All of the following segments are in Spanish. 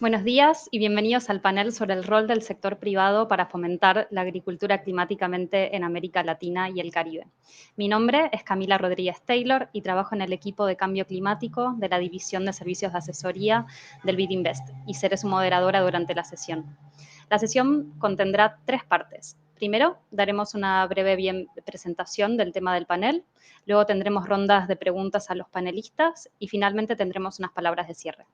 Buenos días y bienvenidos al panel sobre el rol del sector privado para fomentar la agricultura climáticamente en América Latina y el Caribe. Mi nombre es Camila Rodríguez Taylor y trabajo en el equipo de cambio climático de la División de Servicios de Asesoría del BidInvest y seré su moderadora durante la sesión. La sesión contendrá 3 partes. Primero, daremos una breve presentación del tema del panel, luego tendremos rondas de preguntas a los panelistas y finalmente tendremos unas palabras de cierre.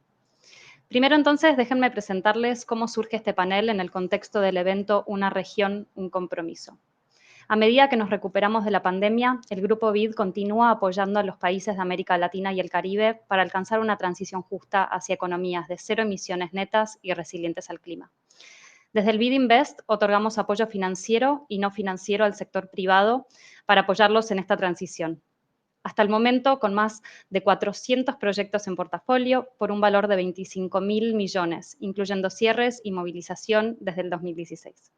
Primero, entonces, déjenme presentarles cómo surge este panel en el contexto del evento Una región, un compromiso. A medida que nos recuperamos de la pandemia, el Grupo BID continúa apoyando a los países de América Latina y el Caribe para alcanzar una transición justa hacia economías de cero emisiones netas y resilientes al clima. Desde el BidInvest otorgamos apoyo financiero y no financiero al sector privado para apoyarlos en esta transición. Hasta el momento, con más de 400 proyectos en portafolio por un valor de 25.000 millones, incluyendo cierres y movilización desde el 2016.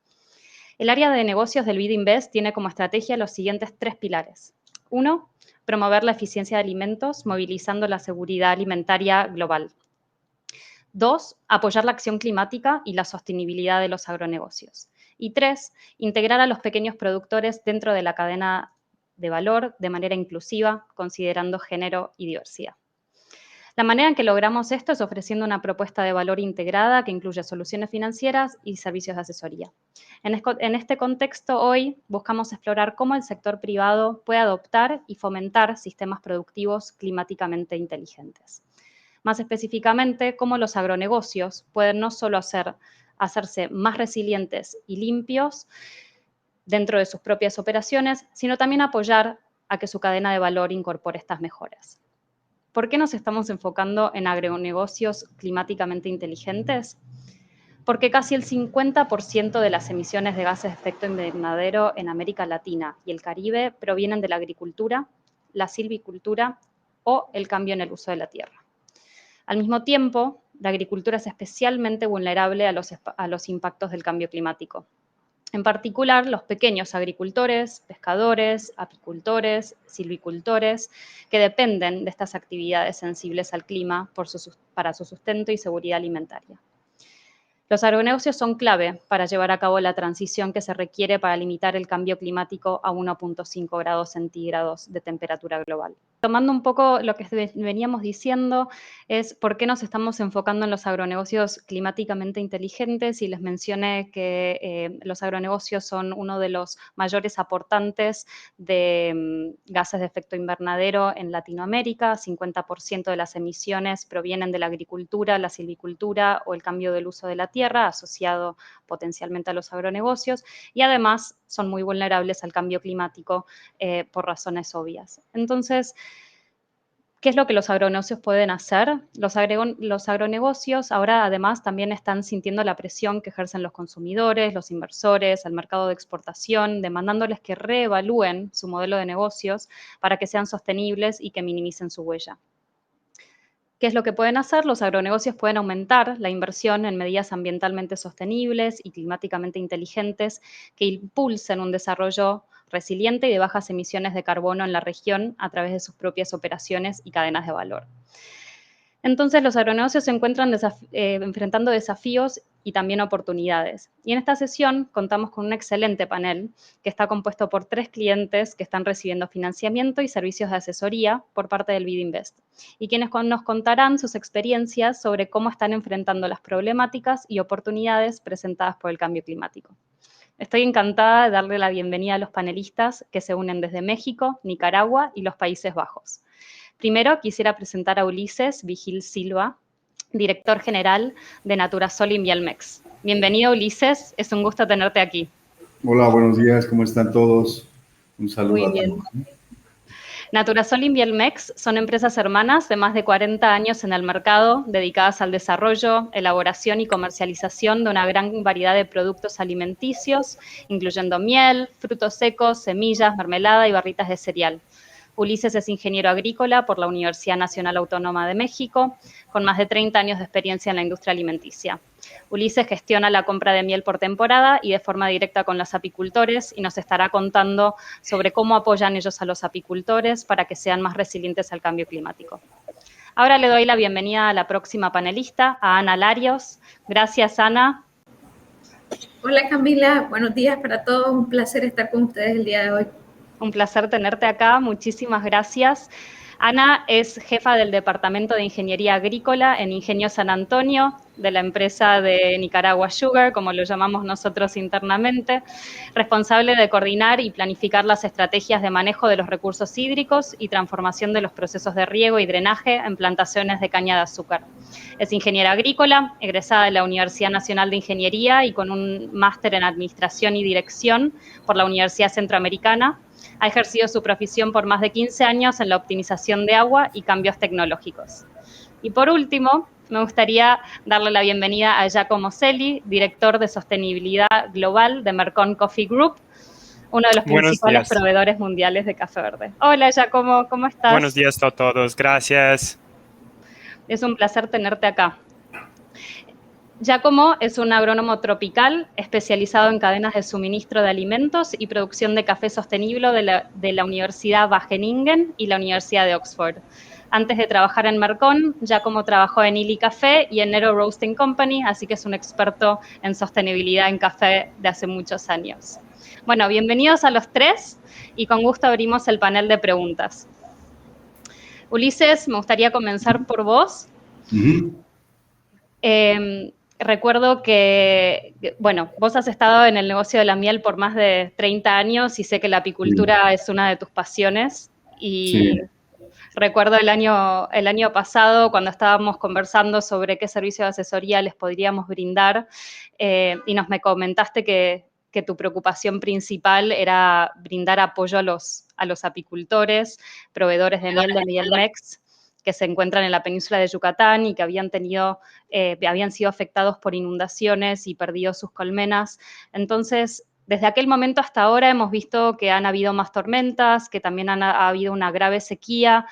El área de negocios del BidInvest tiene como estrategia los siguientes 3 pilares. 1, promover la eficiencia de alimentos, movilizando la seguridad alimentaria global. 2, apoyar la acción climática y la sostenibilidad de los agronegocios. Y 3, integrar a los pequeños productores dentro de la cadena de valor de manera inclusiva, considerando género y diversidad. La manera en que logramos esto es ofreciendo una propuesta de valor integrada que incluye soluciones financieras y servicios de asesoría. En este contexto, hoy buscamos explorar cómo el sector privado puede adoptar y fomentar sistemas productivos climáticamente inteligentes. Más específicamente, cómo los agronegocios pueden no solo hacerse más resilientes y limpios dentro de sus propias operaciones, sino también apoyar a que su cadena de valor incorpore estas mejoras. ¿Por qué nos estamos enfocando en agronegocios climáticamente inteligentes? Porque casi el 50% de las emisiones de gases de efecto invernadero en América Latina y el Caribe provienen de la agricultura, la silvicultura o el cambio en el uso de la tierra. Al mismo tiempo, la agricultura es especialmente vulnerable a los impactos del cambio climático. En particular, los pequeños agricultores, pescadores, apicultores, silvicultores, que dependen de estas actividades sensibles al clima para su sustento y seguridad alimentaria. Los agronegocios son clave para llevar a cabo la transición que se requiere para limitar el cambio climático a 1.5 grados centígrados de temperatura global. Tomando un poco lo que veníamos diciendo es por qué nos estamos enfocando en los agronegocios climáticamente inteligentes, y les mencioné que los agronegocios son uno de los mayores aportantes de gases de efecto invernadero en Latinoamérica. 50% de las emisiones provienen de la agricultura, la silvicultura o el cambio del uso de la tierra, asociado potencialmente a los agronegocios, y además son muy vulnerables al cambio climático por razones obvias. Entonces, ¿qué es lo que los agronegocios pueden hacer? Los agronegocios ahora además también están sintiendo la presión que ejercen los consumidores, los inversores, el mercado de exportación, demandándoles que reevalúen su modelo de negocios para que sean sostenibles y que minimicen su huella. ¿Qué es lo que pueden hacer? Los agronegocios pueden aumentar la inversión en medidas ambientalmente sostenibles y climáticamente inteligentes que impulsen un desarrollo resiliente y de bajas emisiones de carbono en la región a través de sus propias operaciones y cadenas de valor. Entonces, los agronegocios se encuentran enfrentando desafíos y también oportunidades. Y en esta sesión contamos con un excelente panel que está compuesto por 3 clientes que están recibiendo financiamiento y servicios de asesoría por parte del BidInvest, y quienes nos contarán sus experiencias sobre cómo están enfrentando las problemáticas y oportunidades presentadas por el cambio climático. Estoy encantada de darle la bienvenida a los panelistas que se unen desde México, Nicaragua y los Países Bajos. Primero, quisiera presentar a Ulises Vigil Silva, director general de Naturasol Invialmex. Bienvenido, Ulises, es un gusto tenerte aquí. Hola, buenos días, ¿cómo están todos? Un saludo Muy a bien. todos. Naturasol Invialmex son empresas hermanas de más de 40 años en el mercado, dedicadas al desarrollo, elaboración y comercialización de una gran variedad de productos alimenticios, incluyendo miel, frutos secos, semillas, mermelada y barritas de cereal. Ulises es ingeniero agrícola por la Universidad Nacional Autónoma de México, con más de 30 años de experiencia en la industria alimenticia. Ulises gestiona la compra de miel por temporada y de forma directa con los apicultores, y nos estará contando sobre cómo apoyan ellos a los apicultores para que sean más resilientes al cambio climático. Ahora le doy la bienvenida a la próxima panelista, a Ana Larios. Gracias, Ana. Hola, Camila. Buenos días para todos. Un placer estar con ustedes el día de hoy. Un placer tenerte acá. Muchísimas gracias. Ana es jefa del Departamento de Ingeniería Agrícola en Ingenio San Antonio, de la empresa de Nicaragua Sugar, como lo llamamos nosotros internamente, responsable de coordinar y planificar las estrategias de manejo de los recursos hídricos y transformación de los procesos de riego y drenaje en plantaciones de caña de azúcar. Es ingeniera agrícola, egresada de la Universidad Nacional de Ingeniería y con un máster en Administración y Dirección por la Universidad Centroamericana. Ha ejercido su profesión por más de 15 años en la optimización de agua y cambios tecnológicos. Y por último, me gustaría darle la bienvenida a Giacomo Selli, director de Sostenibilidad Global de Mercon Coffee Group, uno de los principales proveedores mundiales de café verde. Hola, Giacomo, ¿cómo estás? Buenos días a todos, gracias. Es un placer tenerte acá. Giacomo es un agrónomo tropical especializado en cadenas de suministro de alimentos y producción de café sostenible de la Universidad Wageningen y la Universidad de Oxford. Antes de trabajar en Mercon, Giacomo trabajó en Illy Café y en Nero Roasting Company, así que es un experto en sostenibilidad en café de hace muchos años. Bueno, bienvenidos a los tres y con gusto abrimos el panel de preguntas. Ulises, me gustaría comenzar por vos. Recuerdo que, bueno, vos has estado en el negocio de la miel por más de 30 años y sé que la apicultura es una de tus pasiones. Y recuerdo el año pasado cuando estábamos conversando sobre qué servicio de asesoría les podríamos brindar y me comentaste que tu preocupación principal era brindar apoyo a los apicultores, proveedores de miel de Mielmex, que se encuentran en la península de Yucatán y que habían sido afectados por inundaciones y perdido sus colmenas. Entonces, desde aquel momento hasta ahora hemos visto que han habido más tormentas, que también ha habido una grave sequía.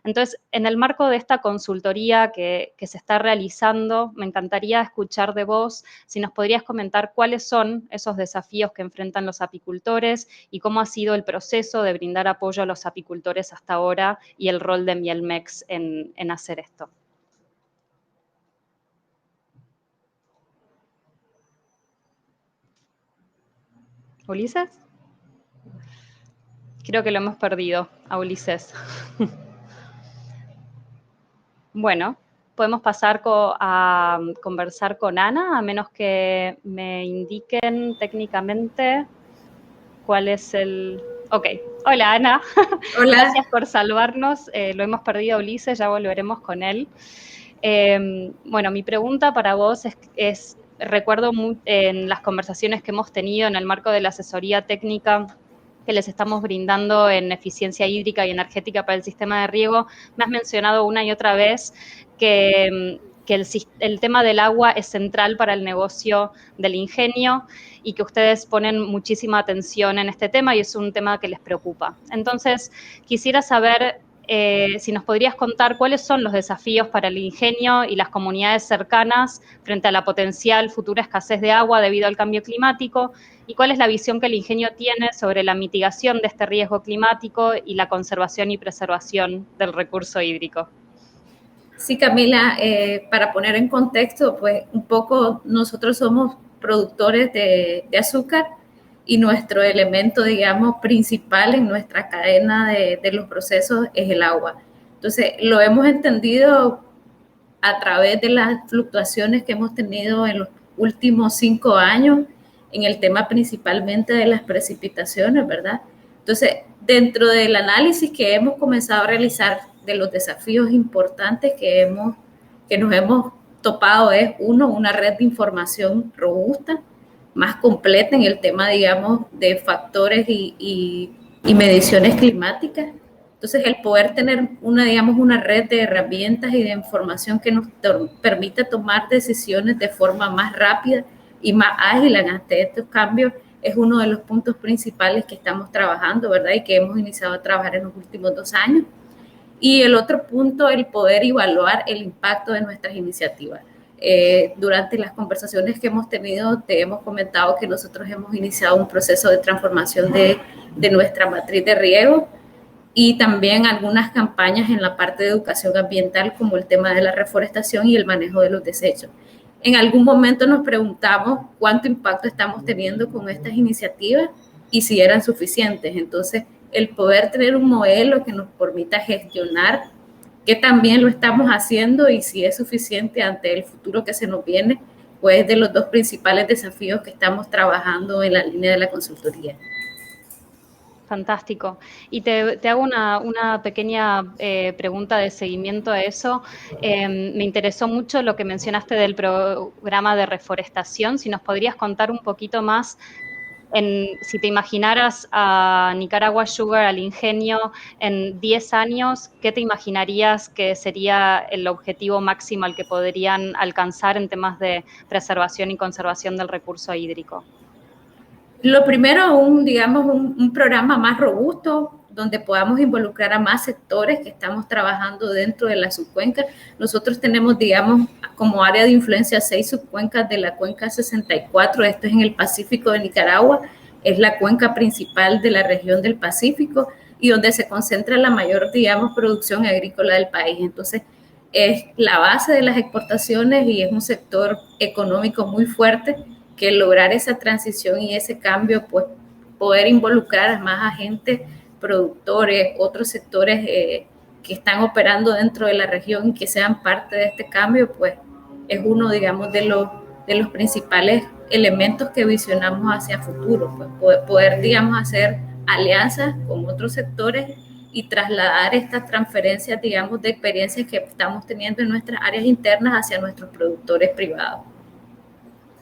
Entonces, en el marco de esta consultoría que se está realizando, me encantaría escuchar de vos si nos podrías comentar cuáles son esos desafíos que enfrentan los apicultores y cómo ha sido el proceso de brindar apoyo a los apicultores hasta ahora y el rol de Mielmex en hacer esto. ¿Ulises? Creo que lo hemos perdido a Ulises. Bueno, podemos pasar a conversar con Ana, a menos que me indiquen técnicamente cuál es el... Ok, hola Ana. Hola. Gracias por salvarnos. Lo hemos perdido a Ulises, ya volveremos con él. Bueno, mi pregunta para vos es recuerdo en las conversaciones que hemos tenido en el marco de la asesoría técnica que les estamos brindando en eficiencia hídrica y energética para el sistema de riego, me has mencionado una y otra vez que el tema del agua es central para el negocio del ingenio y que ustedes ponen muchísima atención en este tema y es un tema que les preocupa. Entonces, quisiera saber si nos podrías contar cuáles son los desafíos para el ingenio y las comunidades cercanas frente a la potencial futura escasez de agua debido al cambio climático y cuál es la visión que el ingenio tiene sobre la mitigación de este riesgo climático y la conservación y preservación del recurso hídrico. Sí, Camila, para poner en contexto, pues un poco nosotros somos productores de azúcar y nuestro elemento, digamos, principal en nuestra cadena de los procesos es el agua. Entonces, lo hemos entendido a través de las fluctuaciones que hemos tenido en los últimos 5 años en el tema principalmente de las precipitaciones, ¿verdad? Entonces, dentro del análisis que hemos comenzado a realizar de los desafíos importantes que nos hemos topado es, uno, una red de información robusta, más completa en el tema, digamos, de factores y mediciones climáticas. Entonces, el poder tener una red de herramientas y de información que nos permita tomar decisiones de forma más rápida y más ágil ante estos cambios es uno de los puntos principales que estamos trabajando, ¿verdad? Y que hemos iniciado a trabajar en los últimos 2 años. Y el otro punto, el poder evaluar el impacto de nuestras iniciativas. Durante las conversaciones que hemos tenido, te hemos comentado que nosotros hemos iniciado un proceso de transformación de nuestra matriz de riego y también algunas campañas en la parte de educación ambiental, como el tema de la reforestación y el manejo de los desechos. En algún momento nos preguntamos cuánto impacto estamos teniendo con estas iniciativas y si eran suficientes. Entonces, el poder tener un modelo que nos permita gestionar que también lo estamos haciendo y si es suficiente ante el futuro que se nos viene, pues de los dos principales desafíos que estamos trabajando en la línea de la consultoría. Fantástico. Y te hago una pequeña pregunta de seguimiento a eso. Me interesó mucho lo que mencionaste del programa de reforestación. Si nos podrías contar un poquito más, si te imaginaras a Nicaragua Sugar, al ingenio, en 10 años, ¿qué te imaginarías que sería el objetivo máximo al que podrían alcanzar en temas de preservación y conservación del recurso hídrico? Lo primero, digamos, un programa más robusto, donde podamos involucrar a más sectores que estamos trabajando dentro de la subcuenca. Nosotros tenemos, digamos, como área de influencia 6 subcuencas de la cuenca 64, esto es en el Pacífico de Nicaragua, es la cuenca principal de la región del Pacífico y donde se concentra la mayor, digamos, producción agrícola del país. Entonces, es la base de las exportaciones y es un sector económico muy fuerte que lograr esa transición y ese cambio, pues poder involucrar a más agentes, productores, otros sectores que están operando dentro de la región y que sean parte de este cambio, pues es uno, digamos, de los principales elementos que visionamos hacia futuro, pues poder, digamos, hacer alianzas con otros sectores y trasladar estas transferencias, digamos, de experiencias que estamos teniendo en nuestras áreas internas hacia nuestros productores privados.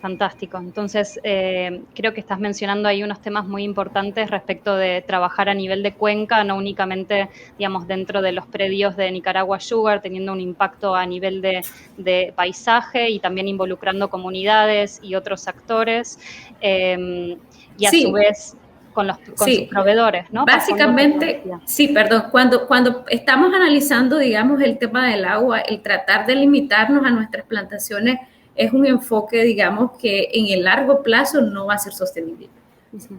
Fantástico. Entonces, creo que estás mencionando ahí unos temas muy importantes respecto de trabajar a nivel de cuenca, no únicamente, digamos, dentro de los predios de Nicaragua Sugar, teniendo un impacto a nivel de paisaje y también involucrando comunidades y otros actores, y a su vez con sus proveedores, ¿no? Básicamente, sí, perdón, cuando estamos analizando, digamos, el tema del agua, el tratar de limitarnos a nuestras plantaciones es un enfoque, digamos, que en el largo plazo no va a ser sostenible.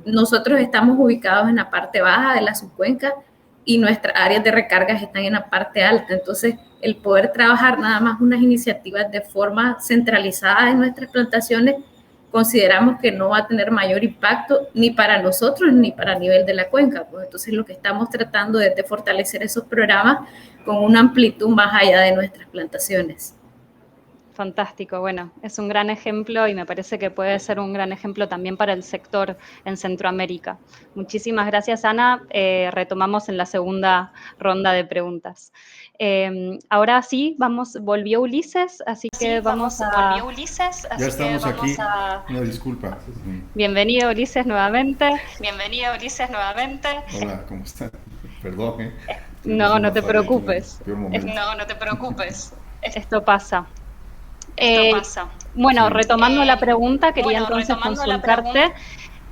Nosotros estamos ubicados en la parte baja de la subcuenca y nuestras áreas de recargas están en la parte alta. Entonces, el poder trabajar nada más unas iniciativas de forma centralizada en nuestras plantaciones, consideramos que no va a tener mayor impacto ni para nosotros ni para el nivel de la cuenca. Pues entonces, lo que estamos tratando es de fortalecer esos programas con una amplitud más allá de nuestras plantaciones. Fantástico, bueno, es un gran ejemplo y me parece que puede ser un gran ejemplo también para el sector en Centroamérica. Muchísimas gracias, Ana. Retomamos en la segunda ronda de preguntas. Ahora sí, volvió Ulises, así que volvió Ulises, así ya estamos aquí. Una disculpa. Bienvenido, Ulises, nuevamente. Bienvenido, Ulises, nuevamente. Hola, ¿cómo están? Perdón, No te preocupes. No te preocupes. Esto pasa. Bueno, retomando la pregunta, quería entonces consultarte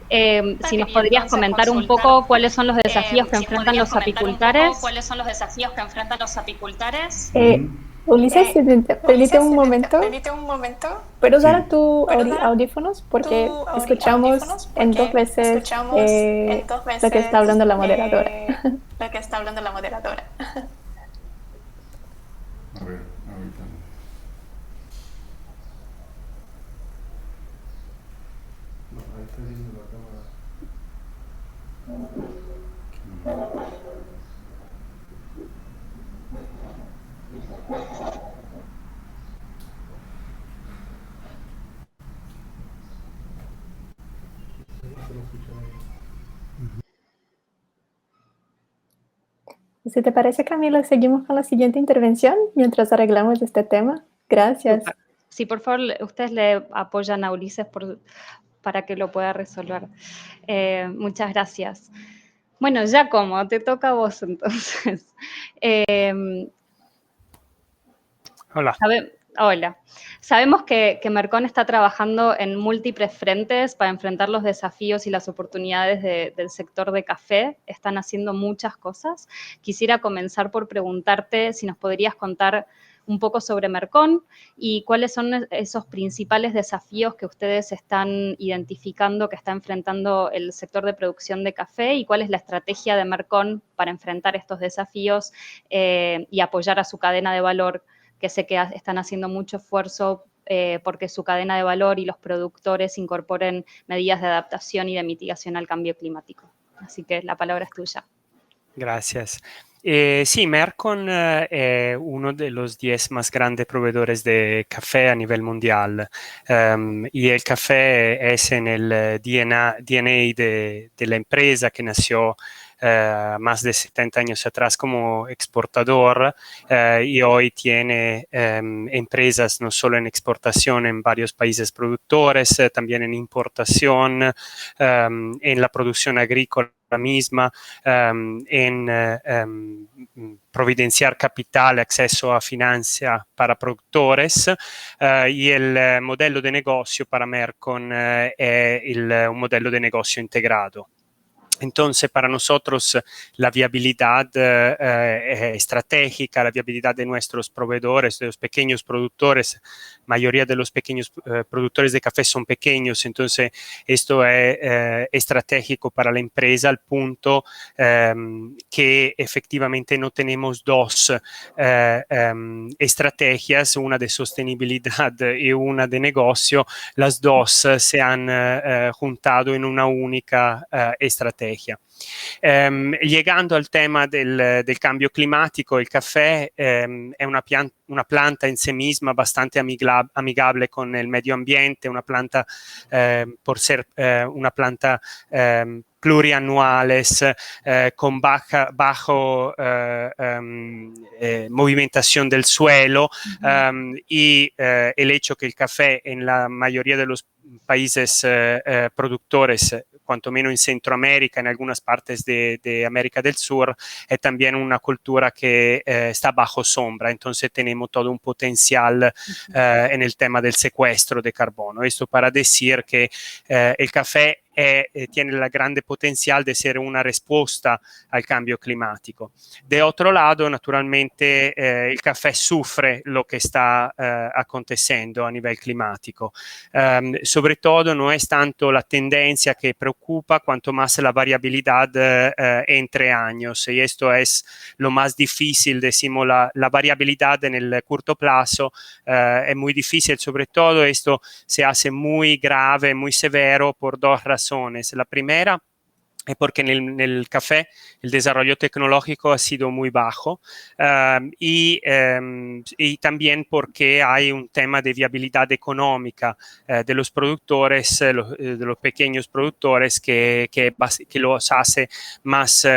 si nos podrías comentar un poco cuáles son los desafíos que enfrentan los apicultores. Ulises, si te permite un momento, ¿puedes usar tus audífonos? Porque escuchamos en dos veces lo que está hablando la moderadora. A ver, ahorita. Ahí está haciendo la cámara. Si te parece, Camila, seguimos con la siguiente intervención mientras arreglamos este tema. Gracias. Sí, por favor, ustedes le apoyan a Ulises para que lo pueda resolver. Muchas gracias. Bueno, Giacomo, te toca a vos entonces. Hola. Hola. Sabemos que Mercón está trabajando en múltiples frentes para enfrentar los desafíos y las oportunidades del sector de café. Están haciendo muchas cosas. Quisiera comenzar por preguntarte si nos podrías contar un poco sobre Mercón y cuáles son esos principales desafíos que ustedes están identificando, que está enfrentando el sector de producción de café, y cuál es la estrategia de Mercón para enfrentar estos desafíos y apoyar a su cadena de valor, que sé que están haciendo mucho esfuerzo porque su cadena de valor y los productores incorporen medidas de adaptación y de mitigación al cambio climático. Así que la palabra es tuya. Gracias. Sí, Mercon es uno de los 10 más grandes proveedores de café a nivel mundial. Y el café es en el DNA de la empresa que nació más de 70 años atrás como exportador y hoy tiene empresas no solo en exportación en varios países productores, también en importación, en la producción agrícola misma, en providenciar capital, acceso a financia para productores y el modelo de negocio para Mercon es un modelo de negocio integrado. Entonces, para nosotros la viabilidad es estratégica, la viabilidad de nuestros proveedores, de los pequeños productores. Mayoría de los pequeños productores de café son pequeños, entonces esto es estratégico para la empresa al punto que efectivamente no tenemos dos estrategias, una de sostenibilidad y una de negocio. Las dos se han juntado en una única estrategia. Llegando al tema del cambio climático, il caffè è una planta in sé misma bastante amigable con il medio ambiente, una planta por ser una planta plurianuales con bajo movimentación del suelo y el hecho que el café en la mayoría de los países productores, cuanto menos en Centroamérica, en algunas partes de América del Sur, es también una cultura que está bajo sombra, entonces tenemos todo un potencial en el tema del secuestro de carbono. Esto para decir que el café tiene el grande potencial de ser una respuesta al cambio climático. De otro lado, naturalmente, el café sufre lo que está aconteciendo a nivel climático. Sobre todo, no es tanto la tendencia que preocupa, cuanto más la variabilidad entre años. Y esto es lo más difícil, decimos, la variabilidad en el corto plazo es muy difícil. Sobre todo, esto se hace muy grave, muy severo por dos razones. La primera es porque en el café el desarrollo tecnológico ha sido muy bajo y también porque hay un tema de viabilidad económica de los productores, de los pequeños productores que los hace más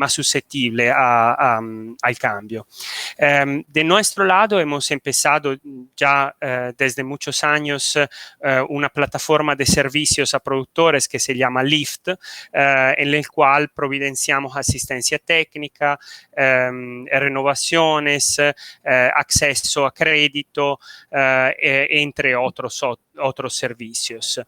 susceptibles al cambio. De nuestro lado hemos empezado ya desde muchos años una plataforma de servicios a productores que se llama Lift, en el cual providenciamos asistencia técnica, renovaciones, acceso a crédito, entre otros servicios.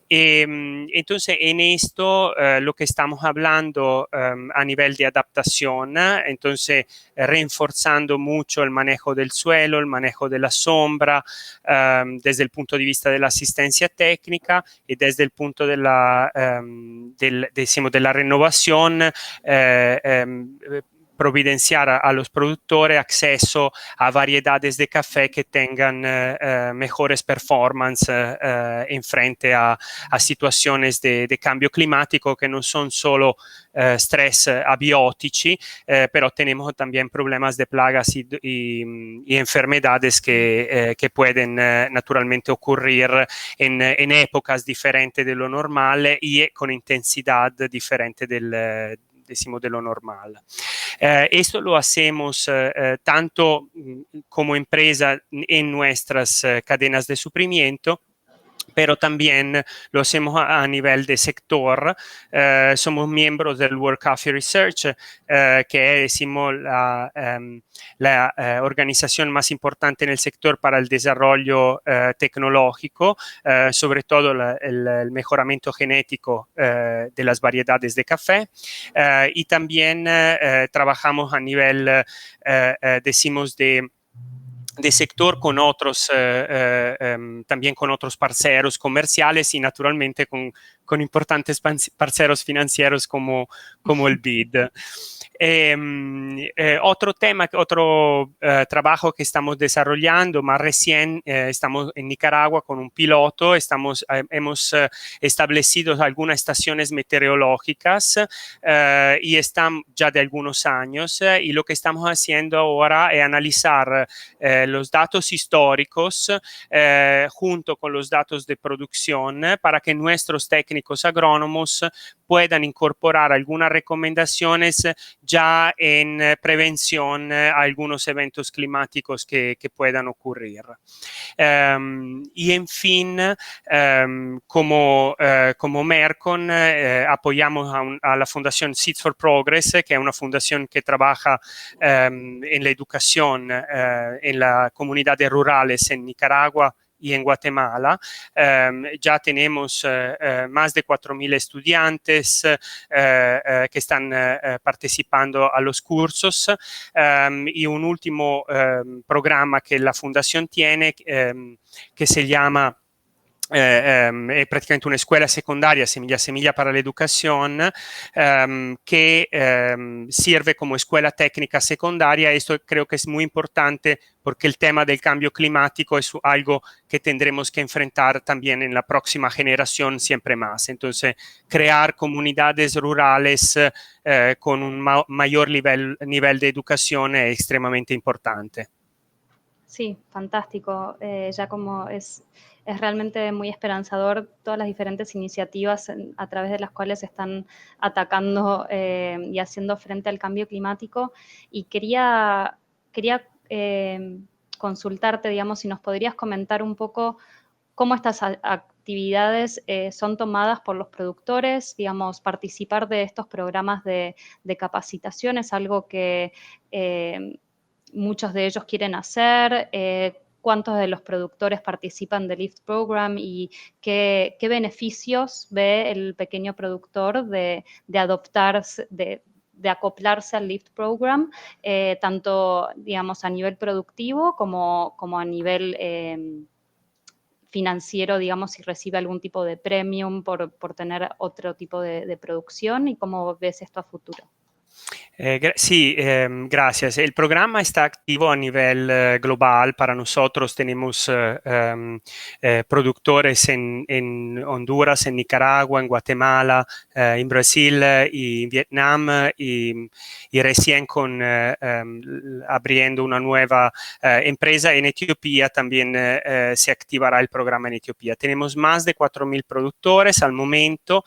Entonces, en esto lo que estamos hablando a nivel de adaptación, entonces reforzando mucho el manejo del suelo, el manejo de la sombra, desde el punto de vista de la asistencia técnica y desde el punto de la renovación, providenciar a los productores acceso a variedades de café que tengan mejores performance en frente a situaciones de cambio climático que no son solo stress abiotici, pero tenemos también problemas de plagas y enfermedades que pueden naturalmente ocurrir en épocas diferentes de lo normal y con intensidad diferente de lo normal. Esto lo hacemos tanto como empresa en nuestras cadenas de suplimiento, pero también lo hacemos a nivel de sector. Somos miembros del World Coffee Research, que es, decimos, la organización más importante en el sector para el desarrollo tecnológico, sobre todo el mejoramiento genético de las variedades de café. Y también trabajamos a nivel, decimos, de de sector con otros, también con otros parceros comerciales y naturalmente con importantes parceros financieros como el BID. Otro tema, otro trabajo que estamos desarrollando, más recién estamos en Nicaragua con un piloto, hemos establecido algunas estaciones meteorológicas y están ya de algunos años y lo que estamos haciendo ahora es analizar los datos históricos junto con los datos de producción para que nuestros técnicos agrónomos puedan incorporar algunas recomendaciones ya en prevención a algunos eventos climáticos que puedan ocurrir. Y en fin, como Mercon, apoyamos a la Fundación Seeds for Progress, que es una fundación que trabaja en la educación en las comunidades rurales en Nicaragua y en Guatemala. Ya tenemos más de 4.000 estudiantes que están participando a los cursos y un último programa que la fundación tiene que se llama è praticamente una escuela secondaria, Semilla para la Educación, que sirve como escuela técnica secundaria. Esto creo que es muy importante porque el tema del cambio climático es algo que tendremos que enfrentar también en la próxima generación siempre más. Entonces, crear comunidades rurales con un mayor nivel de educación es extremadamente importante. Sí, fantástico. Ya como es realmente muy esperanzador todas las diferentes iniciativas a través de las cuales se están atacando y haciendo frente al cambio climático. Y quería consultarte, digamos, si nos podrías comentar un poco cómo estas actividades son tomadas por los productores, digamos, participar de estos programas de capacitación es algo que muchos de ellos quieren hacer, cuántos de los productores participan del LIFT Program y qué beneficios ve el pequeño productor de adoptarse, de acoplarse al LIFT Program, tanto, digamos, a nivel productivo como a nivel financiero, digamos, si recibe algún tipo de premium por tener otro tipo de producción, y cómo ves esto a futuro. Sí, gracias. El programa está activo a nivel global. Para nosotros tenemos productores en Honduras, en Nicaragua, en Guatemala, en Brasil y en Vietnam y recién abriendo una nueva empresa en Etiopía también se activará el programa en Etiopía. Tenemos más de 4.000 productores al momento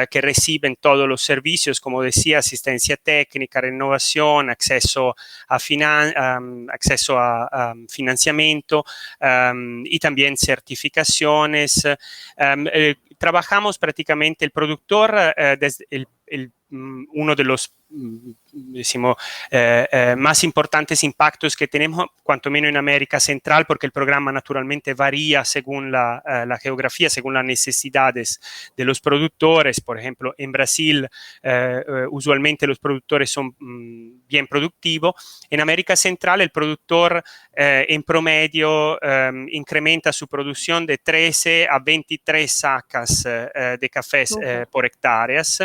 que reciben todos los servicios, como decía, asistencia técnica, renovación, acceso a financiamiento y también certificaciones. Trabajamos prácticamente el productor desde uno de los más importantes impactos que tenemos, cuanto menos en América Central, porque el programa naturalmente varía según la geografía, según las necesidades de los productores. Por ejemplo, en Brasil usualmente los productores son bien productivos. En América Central el productor en promedio incrementa su producción de 13 a 23 sacas de café por hectáreas.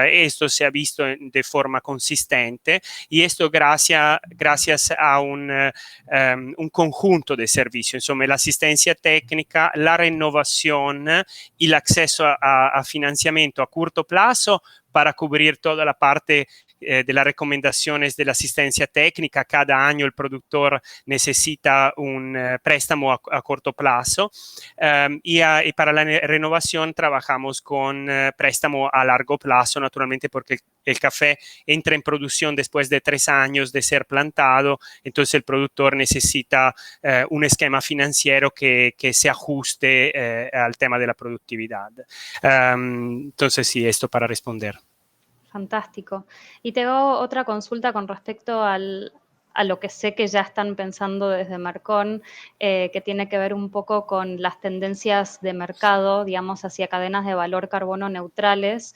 Esto se ha visto de forma consistente y esto gracias a un conjunto de servicios, insomma la asistencia técnica, la renovación y el acceso a financiamiento a corto plazo para cubrir toda la parte de las recomendaciones de la asistencia técnica. Cada año el productor necesita un préstamo a corto plazo y para la renovación trabajamos con préstamo a largo plazo, naturalmente porque el café entra en producción después de 3 años de ser plantado, entonces el productor necesita un esquema financiero que se ajuste al tema de la productividad. Entonces sí, esto para responder. Fantástico. Y te hago otra consulta con respecto al a lo que sé que ya están pensando desde Mercon, que tiene que ver un poco con las tendencias de mercado, digamos, hacia cadenas de valor carbono neutrales.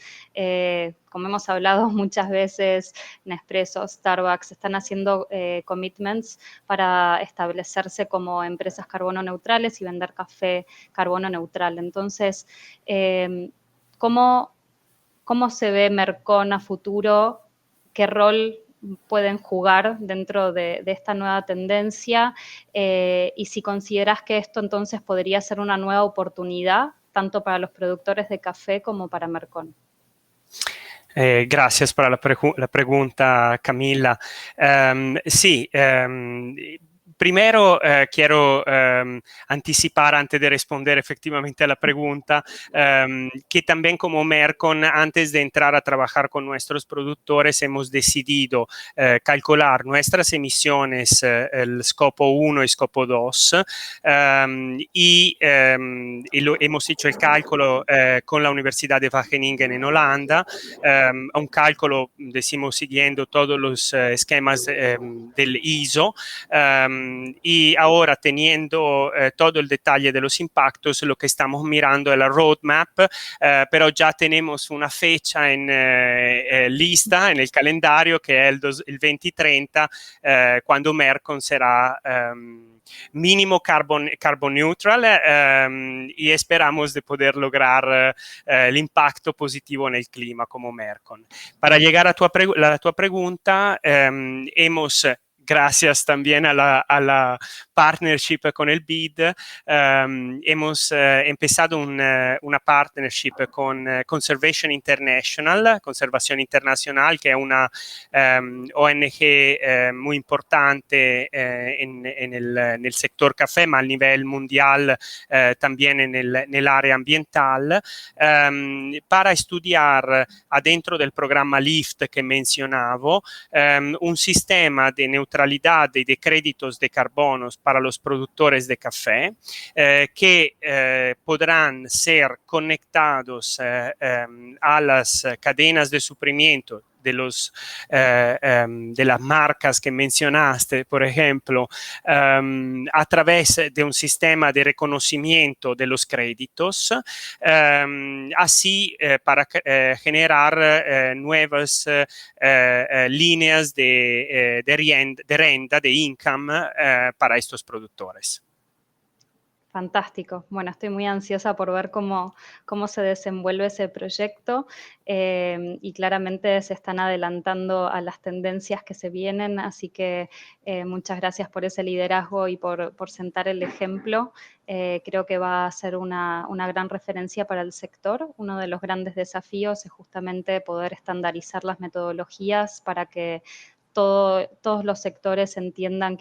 Como hemos hablado muchas veces, Nespresso, Starbucks están haciendo commitments para establecerse como empresas carbono neutrales y vender café carbono neutral. Entonces, ¿cómo se ve Mercon a futuro? ¿Qué rol pueden jugar dentro de esta nueva tendencia? Y si consideras que esto entonces podría ser una nueva oportunidad, tanto para los productores de café como para Mercon. Gracias por la pregunta, Camila. Sí, primero quiero anticipar antes de responder efectivamente a la pregunta que también como Mercon, antes de entrar a trabajar con nuestros productores, hemos decidido calcular nuestras emisiones, el Scopo 1 y Scopo 2, y hemos hecho el cálculo con la Universidad de Wageningen en Holanda, un cálculo, decimos, siguiendo todos los esquemas del ISO, y ahora teniendo todo el detalle de los impactos, lo que estamos mirando es la roadmap, pero ya tenemos una fecha lista en el calendario que es el 2030, cuando Mercon será mínimo carbon neutral, y esperamos de poder lograr el impacto positivo en el clima como Mercon. Para llegar a la tua pregunta, hemos, gracias también a la partnership con el BID, hemos empezado una partnership con Conservation International, que es una ONG muy importante en el sector café, ma a nivel mundial también en el área ambiental, para estudiar adentro del programa LIFT que mencionaba, un sistema de neutralidad y de créditos de carbono para los productores de café, que podrán ser conectados a las cadenas de suplimiento de las marcas que mencionaste, por ejemplo, a través de un sistema de reconocimiento de los créditos, así para generar nuevas líneas de renta, de income para estos productores. Fantástico. Bueno, estoy muy ansiosa por ver cómo se desenvuelve ese proyecto, y claramente se están adelantando a las tendencias que se vienen, así que muchas gracias por ese liderazgo y por sentar el ejemplo. Creo que va a ser una gran referencia para el sector. Uno de los grandes desafíos es justamente poder estandarizar las metodologías para que todos los sectores entiendan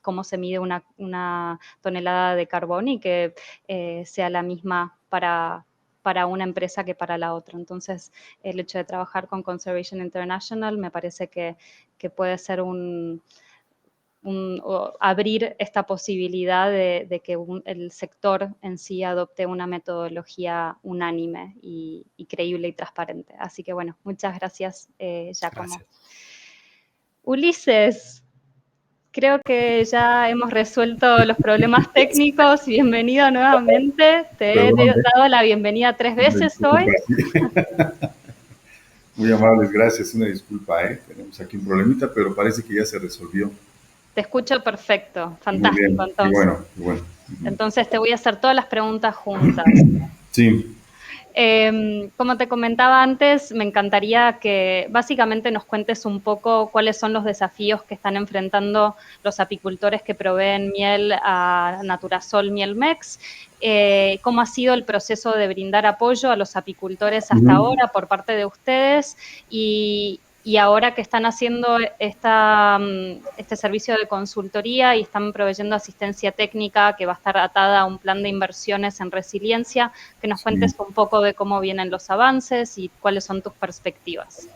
cómo se mide una tonelada de carbón y que sea la misma para una empresa que para la otra. Entonces, el hecho de trabajar con Conservation International me parece que puede ser abrir esta posibilidad de que el sector en sí adopte una metodología unánime y creíble y transparente. Así que, bueno, muchas gracias, Giacomo. Gracias. Ulises, creo que ya hemos resuelto los problemas técnicos. Bienvenido nuevamente. Te he dado la bienvenida 3 veces hoy. Muy amables, gracias. Una disculpa, tenemos aquí un problemita, pero parece que ya se resolvió. Te escucho perfecto. Fantástico. Entonces, bueno. Entonces te voy a hacer todas las preguntas juntas. Sí. Como te comentaba antes, me encantaría que básicamente nos cuentes un poco cuáles son los desafíos que están enfrentando los apicultores que proveen miel a Naturasol Mielmex, cómo ha sido el proceso de brindar apoyo a los apicultores hasta ahora por parte de ustedes y ahora que están haciendo este servicio de consultoría y están proveyendo asistencia técnica que va a estar atada a un plan de inversiones en resiliencia, que nos cuentes un poco de cómo vienen los avances y cuáles son tus perspectivas.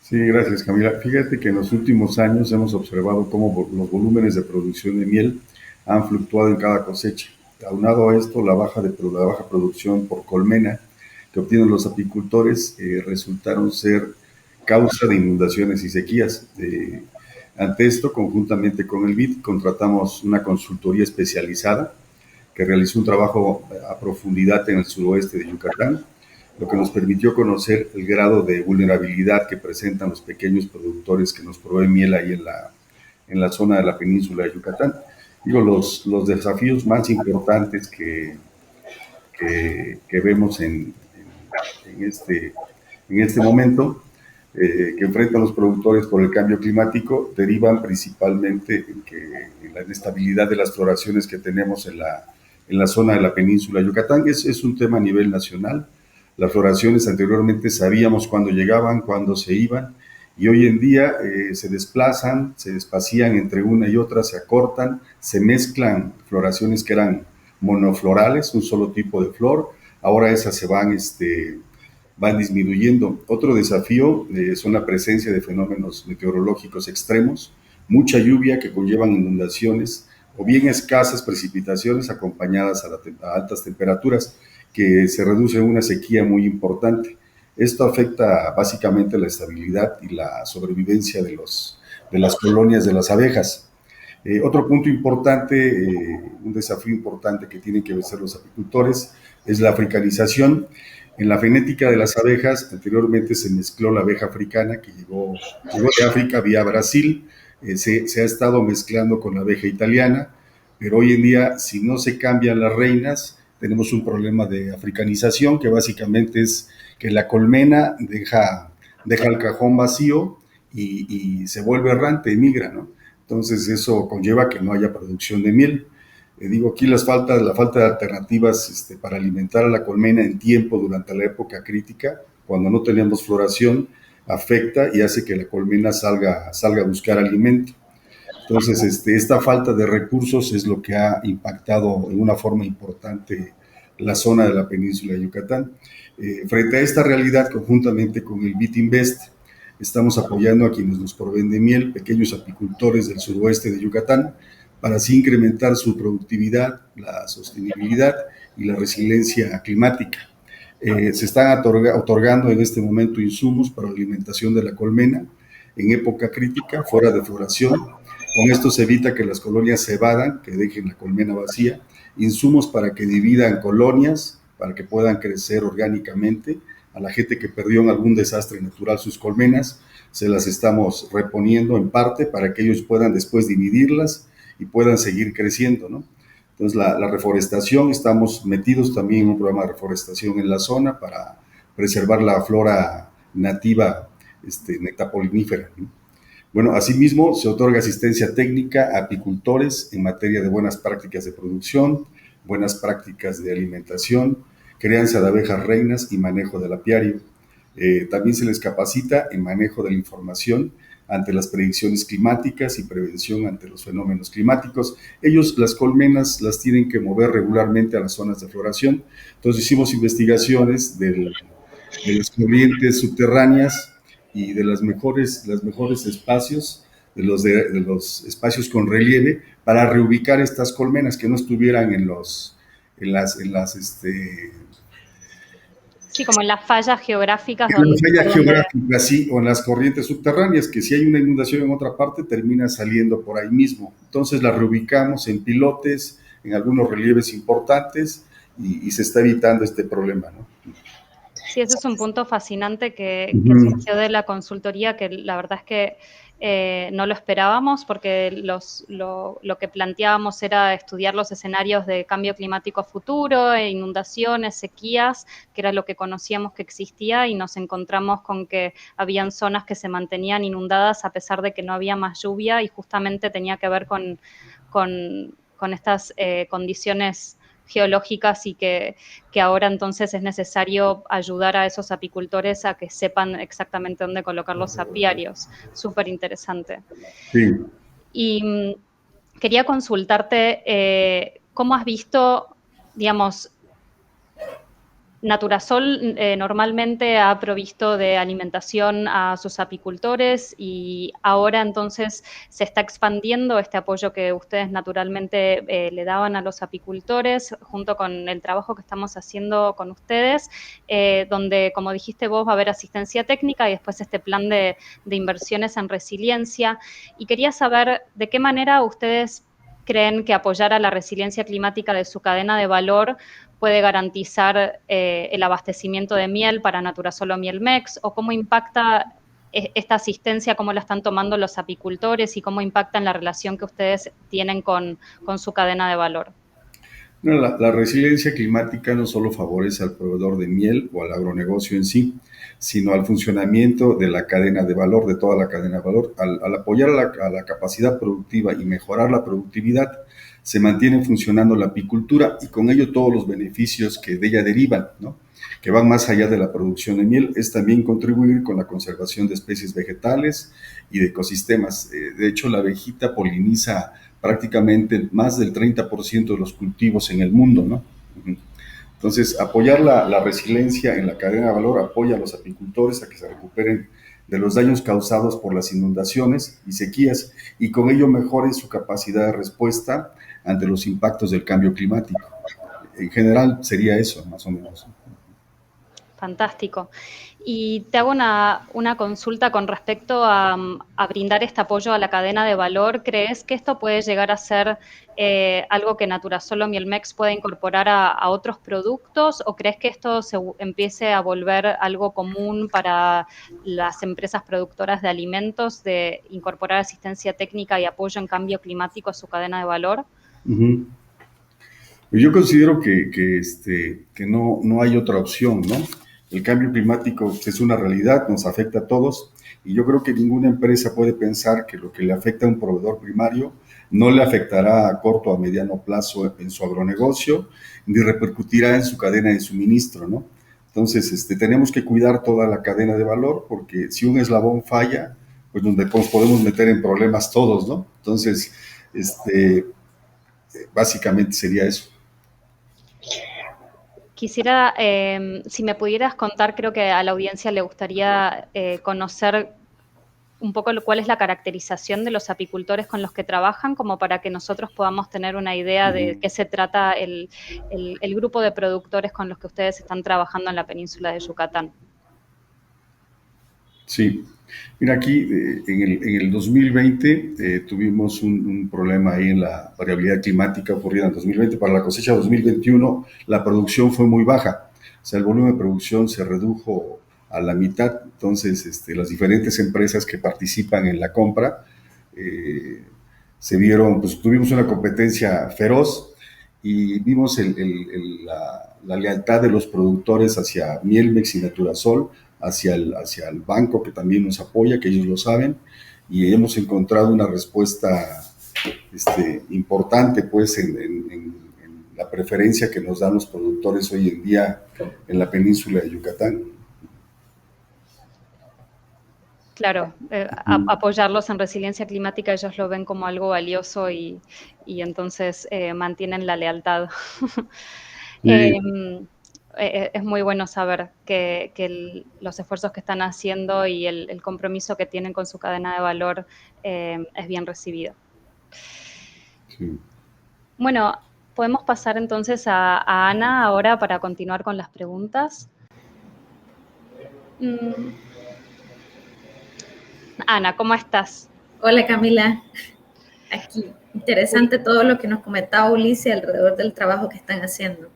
Sí, gracias, Camila. Fíjate que en los últimos años hemos observado cómo los volúmenes de producción de miel han fluctuado en cada cosecha. Aunado a esto, la baja producción por colmena que obtienen los apicultores resultaron ser causa de inundaciones y sequías. Ante esto, conjuntamente con el BID, contratamos una consultoría especializada que realizó un trabajo a profundidad en el suroeste de Yucatán, lo que nos permitió conocer el grado de vulnerabilidad que presentan los pequeños productores que nos proveen miel ahí en la zona de la península de Yucatán. Digo, los desafíos más importantes que vemos en este momento que enfrentan los productores por el cambio climático derivan principalmente en la inestabilidad de las floraciones que tenemos en la zona de la península de Yucatán. Es un tema a nivel nacional. Las floraciones anteriormente sabíamos cuándo llegaban, cuándo se iban, y hoy en día se desplazan, se despacían entre una y otra, se acortan, se mezclan floraciones que eran monoflorales, un solo tipo de flor, ahora esas se van disminuyendo. Otro desafío son la presencia de fenómenos meteorológicos extremos, mucha lluvia que conllevan inundaciones o bien escasas precipitaciones acompañadas a altas temperaturas que se reduce a una sequía muy importante. Esto afecta básicamente la estabilidad y la sobrevivencia de las colonias de las abejas. Otro punto importante, un desafío importante que tienen que vencer los apicultores es la africanización. En la genética de las abejas, anteriormente se mezcló la abeja africana que llegó de África vía Brasil, se ha estado mezclando con la abeja italiana, pero hoy en día, si no se cambian las reinas, tenemos un problema de africanización, que básicamente es que la colmena deja el cajón vacío y se vuelve errante, emigra, ¿no? Entonces eso conlleva que no haya producción de miel. Digo, aquí la falta de alternativas para alimentar a la colmena en tiempo durante la época crítica, cuando no tenemos floración, afecta y hace que la colmena salga a buscar alimento. Entonces, esta falta de recursos es lo que ha impactado en una forma importante la zona de la península de Yucatán. Frente a esta realidad, conjuntamente con el BIT-Invest, estamos apoyando a quienes nos proveen de miel, pequeños apicultores del suroeste de Yucatán, para así incrementar su productividad, la sostenibilidad y la resiliencia climática. Se están otorgando en este momento insumos para la alimentación de la colmena en época crítica, fuera de floración. Con esto se evita que las colonias se evadan, que dejen la colmena vacía, insumos para que dividan colonias, para que puedan crecer orgánicamente. A la gente que perdió en algún desastre natural sus colmenas, se las estamos reponiendo en parte para que ellos puedan después dividirlas y puedan seguir creciendo, ¿no? Entonces, la reforestación, estamos metidos también en un programa de reforestación en la zona para preservar la flora nativa nectapolinífera, ¿no? Bueno, asimismo, se otorga asistencia técnica a apicultores en materia de buenas prácticas de producción, buenas prácticas de alimentación, crianza de abejas reinas y manejo del apiario. También se les capacita en manejo de la información ante las predicciones climáticas y prevención ante los fenómenos climáticos. Ellos, las colmenas, las tienen que mover regularmente a las zonas de floración. Entonces hicimos investigaciones de las corrientes subterráneas y de los mejores espacios, de los espacios con relieve, para reubicar estas colmenas que no estuvieran Sí, como en las fallas geográficas. En las fallas geográficas, sí, o en las corrientes subterráneas, que si hay una inundación en otra parte, termina saliendo por ahí mismo. Entonces la reubicamos en pilotes, en algunos relieves importantes, y se está evitando este problema, ¿no? Sí, ese es un punto fascinante que surgió de la consultoría, que la verdad es que no lo esperábamos, porque lo que planteábamos era estudiar los escenarios de cambio climático futuro, inundaciones, sequías, que era lo que conocíamos que existía, y nos encontramos con que habían zonas que se mantenían inundadas a pesar de que no había más lluvia, y justamente tenía que ver con estas condiciones geológicas, y que ahora entonces es necesario ayudar a esos apicultores a que sepan exactamente dónde colocar los apiarios. Súper interesante. Sí. Y quería consultarte, ¿cómo has visto, digamos, Naturasol normalmente ha provisto de alimentación a sus apicultores y ahora entonces se está expandiendo este apoyo que ustedes naturalmente le daban a los apicultores junto con el trabajo que estamos haciendo con ustedes, donde, como dijiste vos, va a haber asistencia técnica y después este plan de inversiones en resiliencia. Y quería saber de qué manera ustedes creen que apoyar a la resiliencia climática de su cadena de valor puede garantizar el abastecimiento de miel para Naturasol o Mielmex, o cómo impacta esta asistencia, cómo la están tomando los apicultores y cómo impacta en la relación que ustedes tienen con su cadena de valor. No, la resiliencia climática no solo favorece al proveedor de miel o al agronegocio en sí, sino al funcionamiento de la cadena de valor, de toda la cadena de valor. Al apoyar a la capacidad productiva y mejorar la productividad, se mantiene funcionando la apicultura y con ello todos los beneficios que de ella derivan, ¿no? Que van más allá de la producción de miel, es también contribuir con la conservación de especies vegetales y de ecosistemas. De hecho, la abejita poliniza prácticamente más del 30% de los cultivos en el mundo, ¿no? Entonces, apoyar la resiliencia en la cadena de valor apoya a los apicultores a que se recuperen de los daños causados por las inundaciones y sequías y con ello mejoren su capacidad de respuesta ante los impactos del cambio climático. En general sería eso, más o menos. Fantástico. Y te hago una consulta con respecto a brindar este apoyo a la cadena de valor. ¿Crees que esto puede llegar a ser algo que Naturasol o Mielmex pueda incorporar a otros productos? ¿O crees que esto se empiece a volver algo común para las empresas productoras de alimentos, de incorporar asistencia técnica y apoyo en cambio climático a su cadena de valor? Uh-huh. Yo considero que no hay otra opción, ¿no? El cambio climático es una realidad, nos afecta a todos y yo creo que ninguna empresa puede pensar que lo que le afecta a un proveedor primario no le afectará a corto o a mediano plazo en su agronegocio ni repercutirá en su cadena de suministro, ¿no? Entonces, tenemos que cuidar toda la cadena de valor porque si un eslabón falla, pues nos podemos meter en problemas todos, ¿no? Entonces, básicamente sería eso. Quisiera, si me pudieras contar, creo que a la audiencia le gustaría conocer un poco cuál es la caracterización de los apicultores con los que trabajan, como para que nosotros podamos tener una idea de qué se trata el grupo de productores con los que ustedes están trabajando en la península de Yucatán. Sí, mira aquí en el 2020 tuvimos un problema ahí en la variabilidad climática ocurrida en 2020. Para la cosecha 2021 la producción fue muy baja, o sea, el volumen de producción se redujo a la mitad. Entonces, las diferentes empresas que participan en la compra se vieron, pues tuvimos una competencia feroz y vimos la lealtad de los productores hacia Mielmex y Naturasol, hacia el banco que también nos apoya, que ellos lo saben, y hemos encontrado una respuesta importante pues en la preferencia que nos dan los productores hoy en día en la península de Yucatán. Claro, apoyarlos en resiliencia climática, ellos lo ven como algo valioso y entonces mantienen la lealtad. Sí. Es muy bueno saber que los esfuerzos que están haciendo y el compromiso que tienen con su cadena de valor es bien recibido. Sí. Bueno, podemos pasar entonces a Ana ahora para continuar con las preguntas. Ana, ¿cómo estás? Hola Camila, aquí interesante todo lo que nos comentaba Ulises alrededor del trabajo que están haciendo.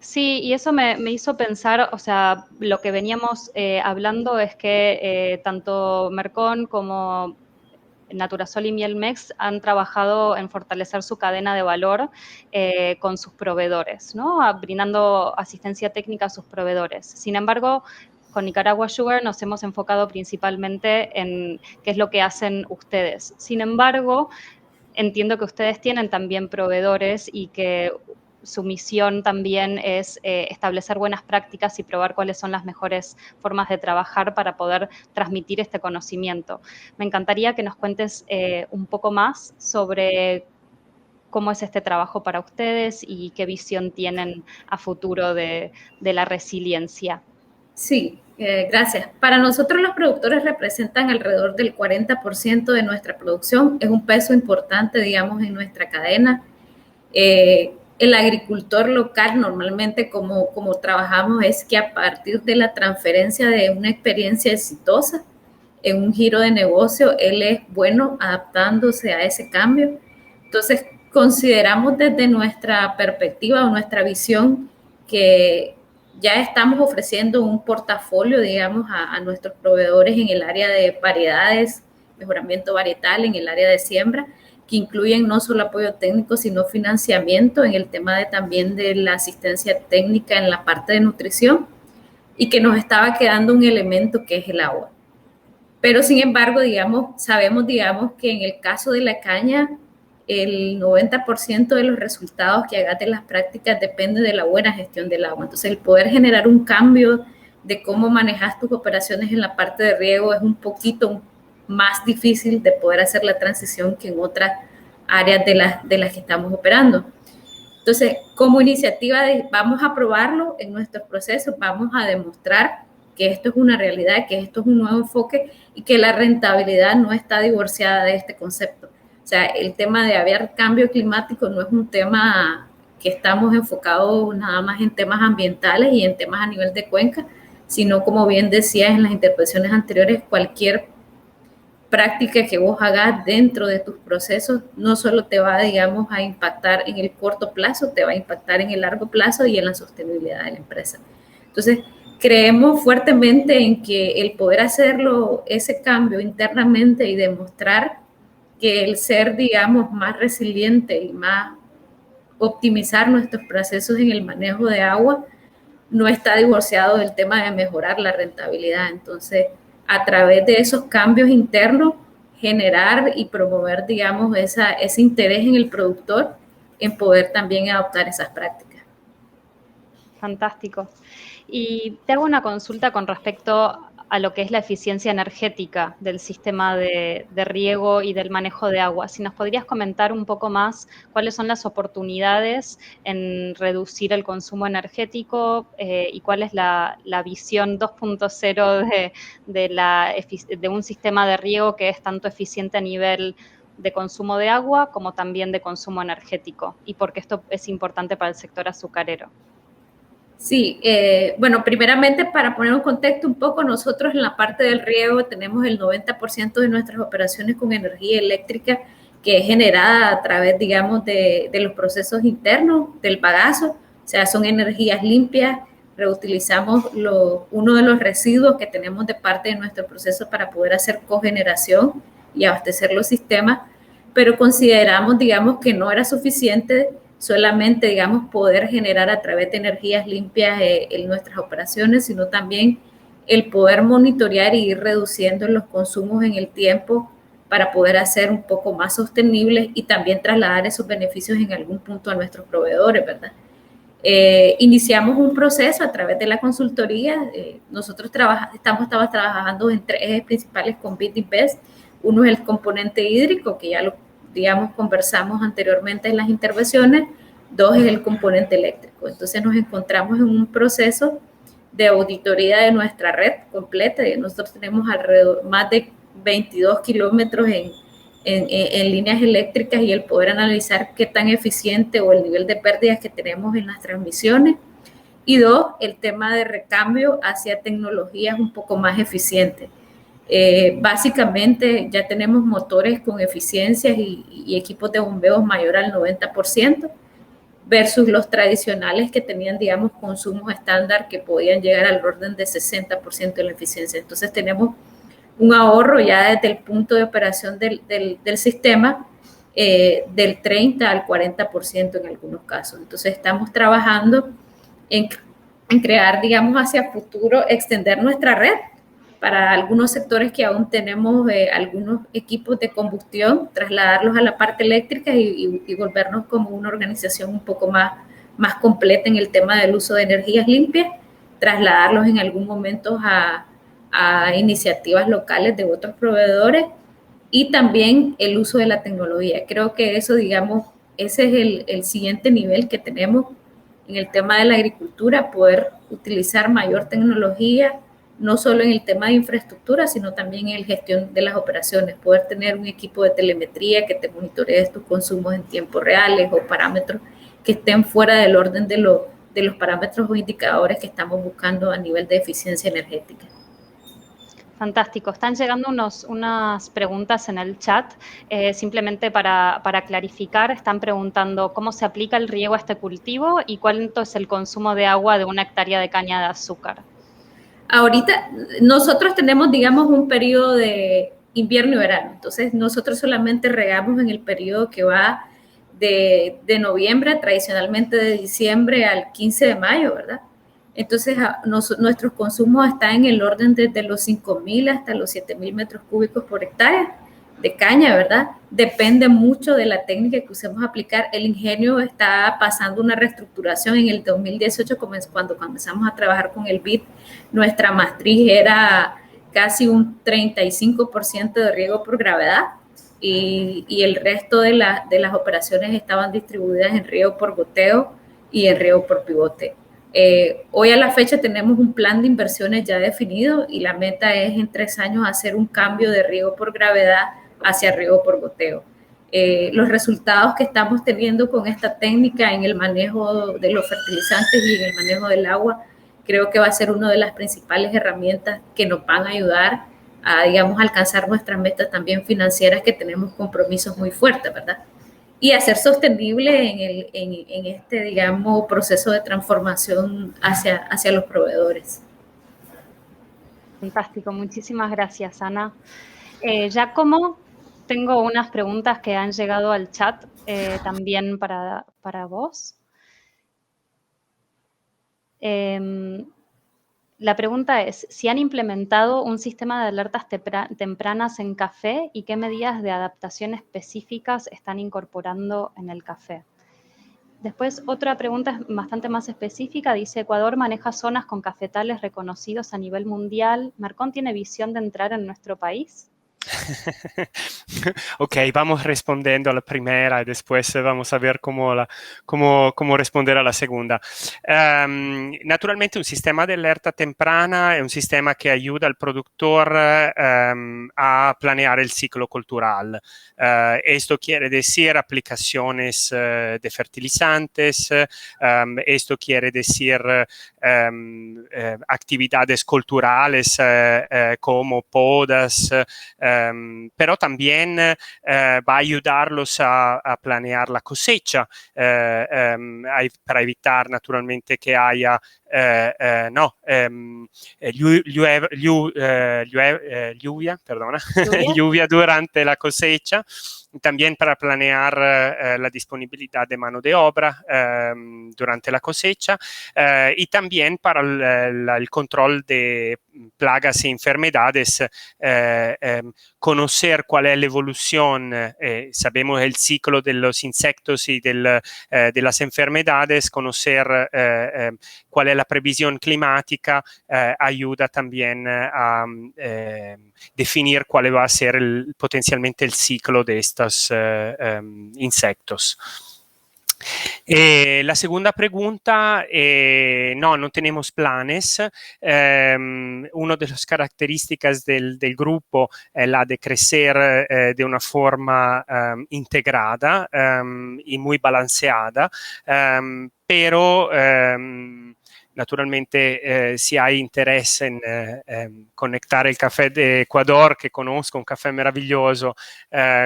Sí, y eso me hizo pensar, o sea, lo que veníamos hablando es que tanto Mercon como Naturasol y Mielmex han trabajado en fortalecer su cadena de valor con sus proveedores, ¿no? Brindando asistencia técnica a sus proveedores. Sin embargo, con Nicaragua Sugar nos hemos enfocado principalmente en qué es lo que hacen ustedes. Sin embargo, entiendo que ustedes tienen también proveedores y que su misión también es establecer buenas prácticas y probar cuáles son las mejores formas de trabajar para poder transmitir este conocimiento. Me encantaría que nos cuentes un poco más sobre cómo es este trabajo para ustedes y qué visión tienen a futuro de la resiliencia. Sí, gracias. Para nosotros los productores representan alrededor del 40% de nuestra producción. Es un peso importante, digamos, en nuestra cadena. El agricultor local normalmente como trabajamos es que a partir de la transferencia de una experiencia exitosa en un giro de negocio, él es bueno adaptándose a ese cambio. Entonces, consideramos desde nuestra perspectiva o nuestra visión que ya estamos ofreciendo un portafolio, digamos, a nuestros proveedores en el área de variedades, mejoramiento varietal, en el área de siembra, que incluyen no solo apoyo técnico, sino financiamiento en el tema también de la asistencia técnica en la parte de nutrición, y que nos estaba quedando un elemento que es el agua. Pero sin embargo, sabemos que en el caso de la caña, el 90% de los resultados que hagas de las prácticas depende de la buena gestión del agua. Entonces, el poder generar un cambio de cómo manejas tus operaciones en la parte de riego es un poquito más difícil de poder hacer la transición que en otras áreas de las que estamos operando. Entonces, como iniciativa vamos a probarlo en nuestros procesos, vamos a demostrar que esto es una realidad, que esto es un nuevo enfoque y que la rentabilidad no está divorciada de este concepto. O sea, el tema de haber cambio climático no es un tema que estamos enfocados nada más en temas ambientales y en temas a nivel de cuenca, sino, como bien decías en las intervenciones anteriores, cualquier práctica que vos hagas dentro de tus procesos no solo te va, digamos, a impactar en el corto plazo, te va a impactar en el largo plazo y en la sostenibilidad de la empresa. Entonces, creemos fuertemente en que el poder hacerlo, ese cambio internamente y demostrar que el ser, digamos, más resiliente y más optimizar nuestros procesos en el manejo de agua no está divorciado del tema de mejorar la rentabilidad. Entonces, a través de esos cambios internos, generar y promover, digamos, ese interés en el productor en poder también adoptar esas prácticas. Fantástico. Y te hago una consulta con respecto a lo que es la eficiencia energética del sistema de riego y del manejo de agua. Si nos podrías comentar un poco más cuáles son las oportunidades en reducir el consumo energético y cuál es la visión 2.0 de un sistema de riego que es tanto eficiente a nivel de consumo de agua como también de consumo energético, y por qué esto es importante para el sector azucarero. Sí, bueno, primeramente para poner un contexto un poco, nosotros en la parte del riego tenemos el 90% de nuestras operaciones con energía eléctrica que es generada a través, digamos, de los procesos internos del bagazo, o sea, son energías limpias, reutilizamos uno de los residuos que tenemos de parte de nuestro proceso para poder hacer cogeneración y abastecer los sistemas, pero consideramos, digamos, que no era suficiente solamente, digamos, poder generar a través de energías limpias en nuestras operaciones, sino también el poder monitorear y ir reduciendo los consumos en el tiempo para poder hacer un poco más sostenibles y también trasladar esos beneficios en algún punto a nuestros proveedores, ¿verdad? Iniciamos un proceso a través de la consultoría. Nosotros estamos trabajando en tres ejes principales con Bit Invest. Uno es el componente hídrico, que ya lo, digamos, conversamos anteriormente en las intervenciones. Dos es el componente eléctrico. Entonces nos encontramos en un proceso de auditoría de nuestra red completa. Nosotros tenemos alrededor más de 22 kilómetros en líneas eléctricas, y el poder analizar qué tan eficiente o el nivel de pérdidas que tenemos en las transmisiones. Y dos, el tema de recambio hacia tecnologías un poco más eficientes. Básicamente ya tenemos motores con eficiencias y equipos de bombeos mayor al 90% versus los tradicionales que tenían, digamos, consumos estándar que podían llegar al orden de 60% de la eficiencia. Entonces tenemos un ahorro ya desde el punto de operación del sistema del 30 al 40% en algunos casos. Entonces estamos trabajando en crear, digamos, hacia futuro, extender nuestra red para algunos sectores que aún tenemos algunos equipos de combustión, trasladarlos a la parte eléctrica y volvernos como una organización un poco más completa en el tema del uso de energías limpias, trasladarlos en algún momento a iniciativas locales de otros proveedores y también el uso de la tecnología. Creo que eso, digamos, ese es el siguiente nivel que tenemos en el tema de la agricultura, poder utilizar mayor tecnología, no solo en el tema de infraestructura, sino también en la gestión de las operaciones, poder tener un equipo de telemetría que te monitoree tus consumos en tiempo reales o parámetros que estén fuera del orden de los parámetros o indicadores que estamos buscando a nivel de eficiencia energética. Fantástico. Están llegando unas preguntas en el chat. Simplemente para clarificar, están preguntando cómo se aplica el riego a este cultivo y cuánto es el consumo de agua de 1 hectárea de caña de azúcar. Ahorita nosotros tenemos, digamos, un periodo de invierno y verano. Entonces, nosotros solamente regamos en el periodo que va de noviembre, tradicionalmente de diciembre al 15 de mayo, ¿verdad? Entonces, nuestros consumos están en el orden desde los 5.000 hasta los 7.000 metros cúbicos por hectárea de caña, ¿verdad? Depende mucho de la técnica que usemos aplicar. El ingenio está pasando una reestructuración en el 2018, cuando comenzamos a trabajar con el BID. Nuestra matriz era casi un 35% de riego por gravedad y el resto de las operaciones estaban distribuidas en riego por goteo y en riego por pivote. Hoy a la fecha tenemos un plan de inversiones ya definido y la meta es en 3 años hacer un cambio de riego por gravedad hacia riego por goteo. Los resultados que estamos teniendo con esta técnica en el manejo de los fertilizantes y en el manejo del agua, creo que va a ser una de las principales herramientas que nos van a ayudar a, digamos, alcanzar nuestras metas también financieras, que tenemos compromisos muy fuertes, ¿verdad? Y hacer sostenible en este, digamos, proceso de transformación hacia los proveedores. Fantástico, muchísimas gracias, Ana. Giacomo, tengo unas preguntas que han llegado al chat también para vos. La pregunta es, ¿si han implementado un sistema de alertas tempranas en café y qué medidas de adaptación específicas están incorporando en el café? Después, otra pregunta bastante más específica, dice, Ecuador maneja zonas con cafetales reconocidos a nivel mundial. ¿Mercón tiene visión de entrar en nuestro país? Ok, vamos respondiendo a la primera y después vamos a ver cómo responder a la segunda. Naturalmente un sistema de alerta temprana es un sistema que ayuda al productor a planear el ciclo cultural. Esto quiere decir aplicaciones de fertilizantes, esto quiere decir actividades culturales como podas, pero también va a ayudarlos a planear la cosecha para evitar naturalmente que haya lluvia durante la cosecha, también para planear la disponibilidad de mano de obra durante la cosecha y también para el control de plagas y enfermedades, conocer cuál es la evolución, sabemos el ciclo de los insectos y de las enfermedades, conocer cuál es la previsión climática, ayuda también a definir cuál va a ser potencialmente el ciclo de estos insectos. La segunda pregunta, no tenemos planes. Una de las características del grupo es la de crecer de una forma integrada y muy balanceada, pero naturalmente si hay interés en conectar el café de Ecuador, que conozco, un café maravilloso,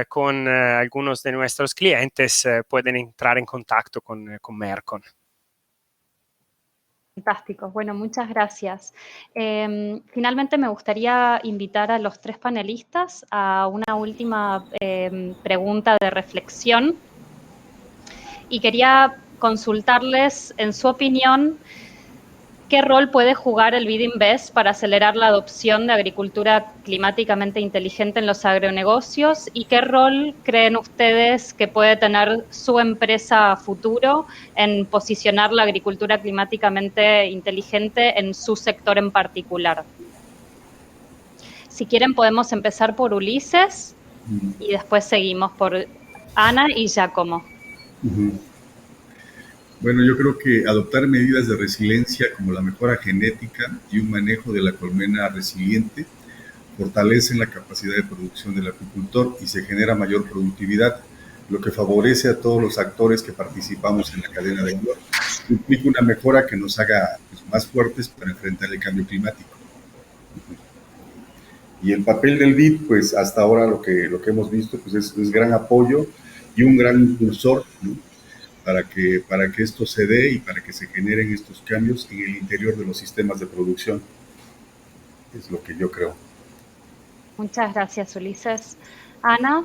con algunos de nuestros clientes, pueden entrar en contacto con Mercon. Fantástico. Bueno, muchas gracias. Finalmente me gustaría invitar a los 3 panelistas a una última pregunta de reflexión y quería consultarles, en su opinión, ¿qué rol puede jugar el BID Invest para acelerar la adopción de agricultura climáticamente inteligente en los agronegocios? ¿Y qué rol creen ustedes que puede tener su empresa a futuro en posicionar la agricultura climáticamente inteligente en su sector en particular? Si quieren podemos empezar por Ulises y después seguimos por Ana y Giacomo. Ujú. Bueno, yo creo que adoptar medidas de resiliencia como la mejora genética y un manejo de la colmena resiliente fortalecen la capacidad de producción del apicultor y se genera mayor productividad, lo que favorece a todos los actores que participamos en la cadena de valor. Implica una mejora que nos haga pues, más fuertes para enfrentar el cambio climático. Y el papel del BID, pues hasta ahora lo que hemos visto pues es gran apoyo y un gran impulsor, ¿no? Para que esto se dé y para que se generen estos cambios en el interior de los sistemas de producción. Es lo que yo creo. Muchas gracias, Ulises. Ana.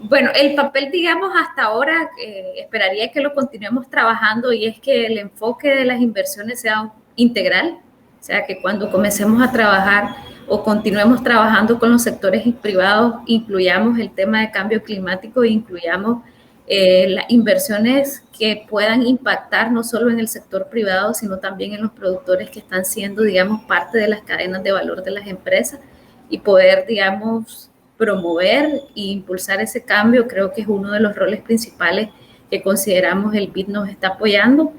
Bueno, el papel, digamos, hasta ahora esperaría que lo continuemos trabajando y es que el enfoque de las inversiones sea integral, o sea, que cuando comencemos a trabajar o continuemos trabajando con los sectores privados, incluyamos el tema de cambio climático e incluyamos las inversiones que puedan impactar no solo en el sector privado, sino también en los productores que están siendo, digamos, parte de las cadenas de valor de las empresas y poder, digamos, promover e impulsar ese cambio, creo que es uno de los roles principales que consideramos el BID nos está apoyando.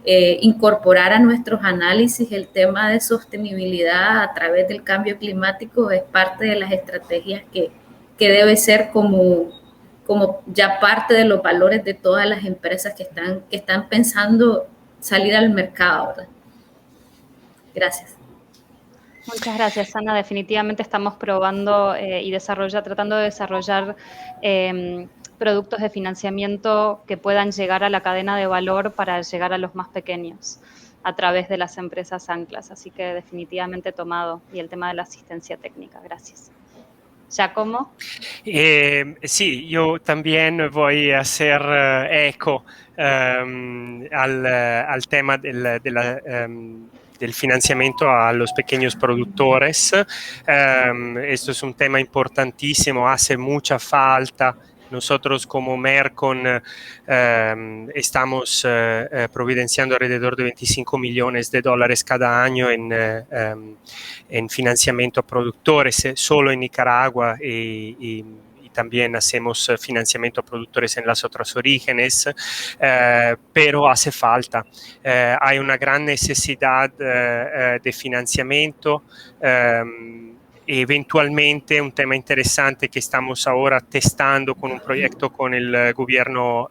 Incorporar a nuestros análisis el tema de sostenibilidad a través del cambio climático es parte de las estrategias que debe ser como ya parte de los valores de todas las empresas que están pensando salir al mercado, ¿verdad? Gracias. Muchas gracias, Ana. Definitivamente estamos probando y tratando de desarrollar productos de financiamiento que puedan llegar a la cadena de valor para llegar a los más pequeños a través de las empresas anclas. Así que definitivamente tomado. Y el tema de la asistencia técnica. Gracias. Giacomo. Sí, yo también voy a hacer eco al tema del financiamiento a los pequeños productores. Esto es un tema importantísimo, hace mucha falta. Nosotros como Mercon estamos providenciando alrededor de 25 millones de dólares cada año en financiamiento a productores, solo en Nicaragua y también hacemos financiamiento a productores en las otras orígenes, pero hace falta. Hay una gran necesidad de financiamiento. Eventualmente un tema interesante que estamos ahora testando con un proyecto con el gobierno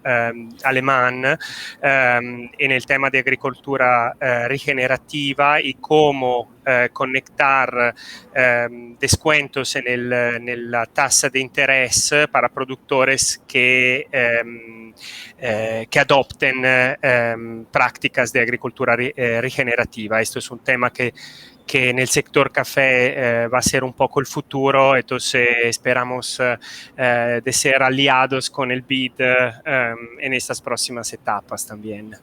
alemán en el tema de agricultura regenerativa y cómo conectar descuentos en la tasa de interés para productores que adopten prácticas de agricultura regenerativa. Esto es un tema que en el sector café va a ser un poco el futuro, entonces esperamos de ser aliados con el BID en estas próximas etapas también.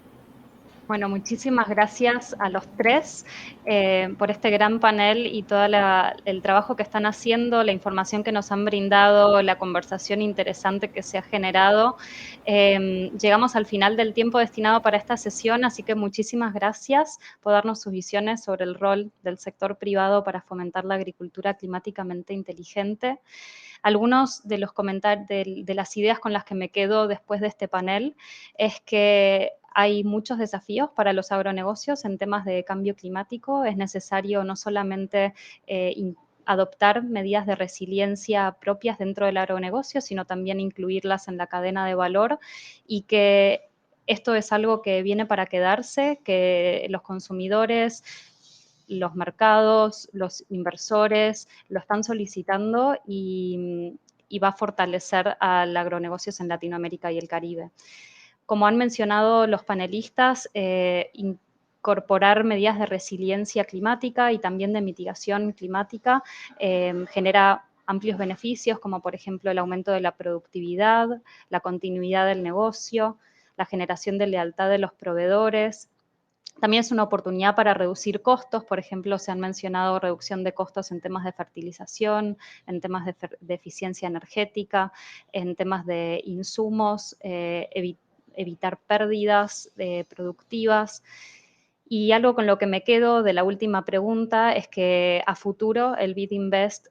Bueno, muchísimas gracias a los tres por este gran panel y todo el trabajo que están haciendo, la información que nos han brindado, la conversación interesante que se ha generado. Llegamos al final del tiempo destinado para esta sesión, así que muchísimas gracias por darnos sus visiones sobre el rol del sector privado para fomentar la agricultura climáticamente inteligente. Algunos de los comentarios, de las ideas con las que me quedo después de este panel es que hay muchos desafíos para los agronegocios en temas de cambio climático. Es necesario no solamente adoptar medidas de resiliencia propias dentro del agronegocio, sino también incluirlas en la cadena de valor y que esto es algo que viene para quedarse, que los consumidores, los mercados, los inversores lo están solicitando y va a fortalecer al agronegocios en Latinoamérica y el Caribe. Como han mencionado los panelistas, incorporar medidas de resiliencia climática y también de mitigación climática genera amplios beneficios, como por ejemplo el aumento de la productividad, la continuidad del negocio, la generación de lealtad de los proveedores. También es una oportunidad para reducir costos, por ejemplo, se han mencionado reducción de costos en temas de fertilización, en temas de eficiencia energética, en temas de insumos, evitar pérdidas productivas. Y algo con lo que me quedo de la última pregunta es que a futuro el BID Invest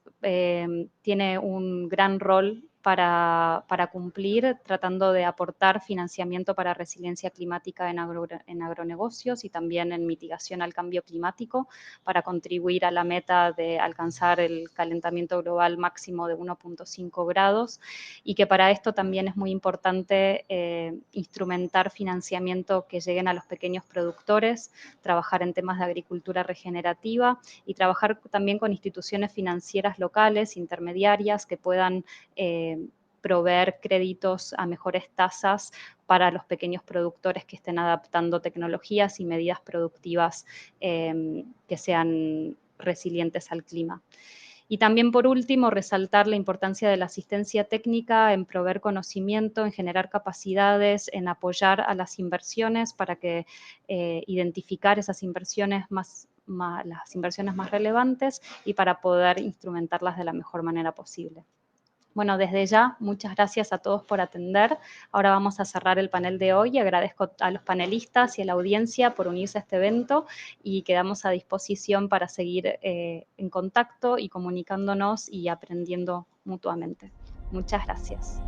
tiene un gran rol para cumplir, tratando de aportar financiamiento para resiliencia climática en agronegocios y también en mitigación al cambio climático, para contribuir a la meta de alcanzar el calentamiento global máximo de 1.5 grados, y que para esto también es muy importante instrumentar financiamiento que lleguen a los pequeños productores, trabajar en temas de agricultura regenerativa y trabajar también con instituciones financieras locales, intermediarias, que puedan proveer créditos a mejores tasas para los pequeños productores que estén adaptando tecnologías y medidas productivas que sean resilientes al clima. Y también, por último, resaltar la importancia de la asistencia técnica en proveer conocimiento, en generar capacidades, en apoyar a las inversiones para que identificar esas inversiones las inversiones más relevantes y para poder instrumentarlas de la mejor manera posible. Bueno, desde ya, muchas gracias a todos por atender. Ahora vamos a cerrar el panel de hoy. Agradezco a los panelistas y a la audiencia por unirse a este evento y quedamos a disposición para seguir en contacto y comunicándonos y aprendiendo mutuamente. Muchas gracias.